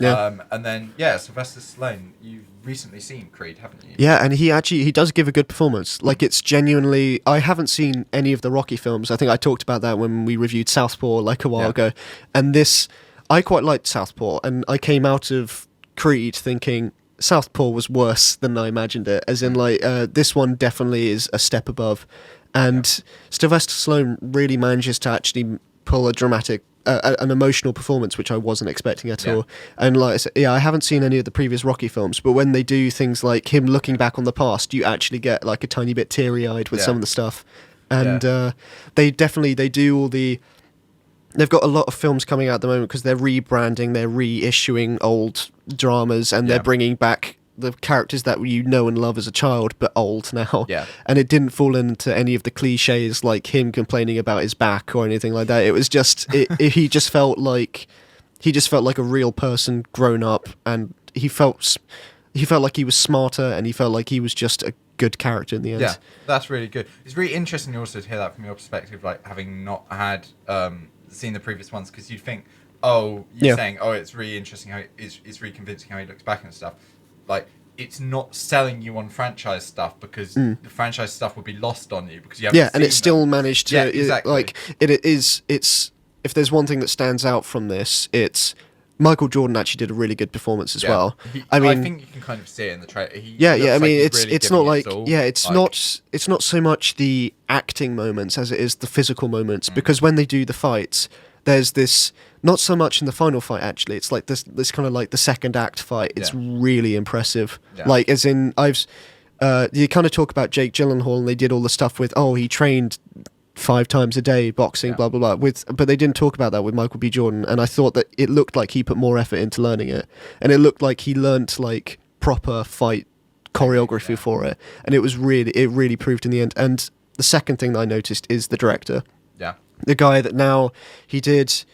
Yeah. And then Sylvester Stallone. You've recently seen Creed, haven't you? Yeah, and he does give a good performance. Like, it's genuinely... I haven't seen any of the Rocky films. I think I talked about that when we reviewed Southpaw like a while ago. And this... I quite liked Southpaw, and I came out of Creed thinking Southpaw was worse than I imagined it. As in, like, this one definitely is a step above. And Sylvester Stallone really manages to actually pull a dramatic... an emotional performance, which I wasn't expecting at all. And like I said, I haven't seen any of the previous Rocky films, but when they do things like him looking back on the past, you actually get like a tiny bit teary-eyed with some of the stuff. And they do all the... They've got a lot of films coming out at the moment because they're rebranding, they're reissuing old dramas, and they're bringing back the characters that you know and love as a child, but old now. Yeah. And it didn't fall into any of the cliches like him complaining about his back or anything like that. It was just he just felt like a real person grown up, and he felt like he was smarter, and he felt like he was just a good character in the end. Yeah, that's really good. It's really interesting also to hear that from your perspective, like having not had seen the previous ones, because you'd think, saying, it's really interesting how it's really convincing how he looks back and stuff. Like, it's not selling you on franchise stuff, because the franchise stuff would be lost on you because you haven't seen and it still managed to... Yeah, exactly. It's if there's one thing that stands out from this, it's Michael Jordan actually did a really good performance as well. I think you can kind of see it in the trailer. I mean, it's not like... it's not so much the acting moments as it is the physical moments, because when they do the fights, there's this... Not so much in the final fight, actually. It's like this kind of like the second act fight. It's really impressive. Yeah. Like, as in, you kind of talk about Jake Gyllenhaal, and they did all the stuff with, he trained 5 times a day boxing, blah blah blah. But they didn't talk about that with Michael B. Jordan, and I thought that it looked like he put more effort into learning it, and it looked like he learnt like proper fight choreography for it, and it really proved in the end. And the second thing that I noticed is the director. Yeah, the guy that now he did.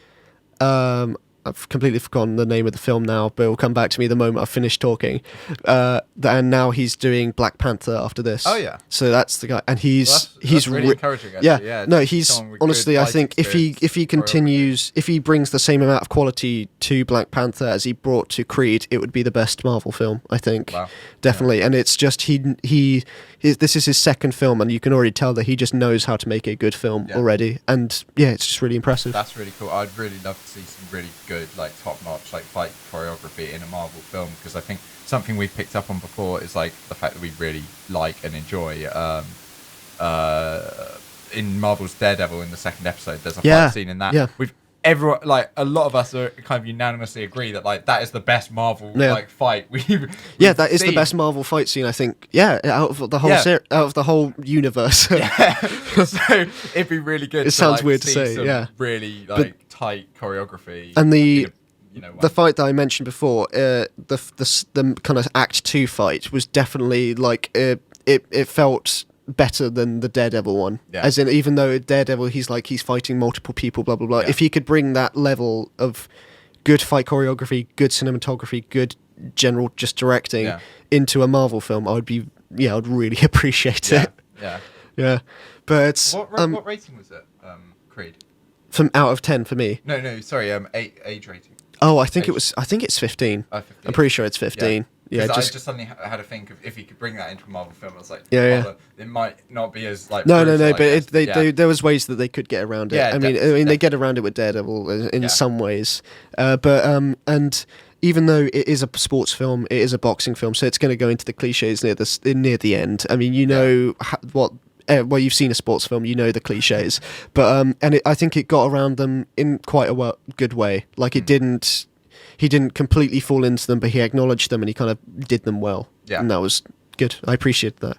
I've completely forgotten the name of the film now, but it will come back to me the moment I've finished talking. And now he's doing Black Panther after this. Oh yeah. So that's the guy, and he's really encouraging. Actually. Yeah. No, he's honestly. I think if he continues, if he brings the same amount of quality to Black Panther as he brought to Creed, it would be the best Marvel film. I think. Wow. Definitely, and it's just this is his second film, and you can already tell that he just knows how to make a good film already. And it's just really impressive. That's really cool. I'd really love to see some really good, like top-notch, like fight choreography in a Marvel film, because I think something we've picked up on before is like the fact that we really like and enjoy in Marvel's Daredevil in the second episode. There's a fight scene in that. Yeah. Everyone, like a lot of us are kind of unanimously agree that like that is the best Marvel like fight we've that is seen. The best Marvel fight scene, I think. Out of the whole out of the whole universe. So it'd be really good. It sounds weird to say. Really like tight choreography. And the fight that I mentioned before, the kind of Act 2 fight was definitely like it felt better than the Daredevil one. As in, even though Daredevil he's fighting multiple people, blah blah blah. If he could bring that level of good fight choreography, good cinematography, good general just directing into a Marvel film, I'd really appreciate it. Yeah. But what rating was it? Creed? From out of 10 for me. No, sorry, age rating. Oh, I think it's 15. 15. I'm pretty sure it's 15. I just suddenly had to think of if he could bring that into a Marvel film. I was like, it might not be as like no, but there was ways that they could get around it. I mean, they get around it with Daredevil in some ways, and even though it is a sports film, it is a boxing film, so it's going to go into the cliches near the end. I mean, well, you've seen a sports film, you know the cliches, but I think it got around them in quite a good way. Like he didn't completely fall into them, but he acknowledged them and he kind of did them well. Yeah, and that was good. I appreciate that.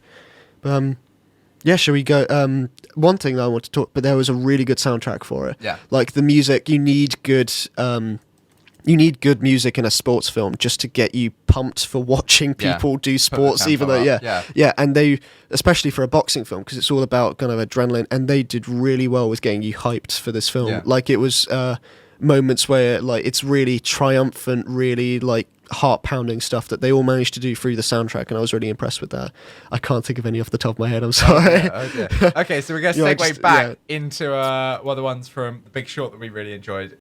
Shall we go? One thing that I want to talk, but there was a really good soundtrack for it. Yeah, like the music, you need good. You need good music in a sports film just to get you pumped for watching people do sports, even though, and they, especially for a boxing film, because it's all about kind of adrenaline, and they did really well with getting you hyped for this film. Yeah. Like it was moments where like it's really triumphant, really like heart-pounding stuff that they all managed to do through the soundtrack, and I was really impressed with that. I can't think of any off the top of my head, I'm sorry. Okay, so we're going to segue back into one of the ones from The Big Short that we really enjoyed.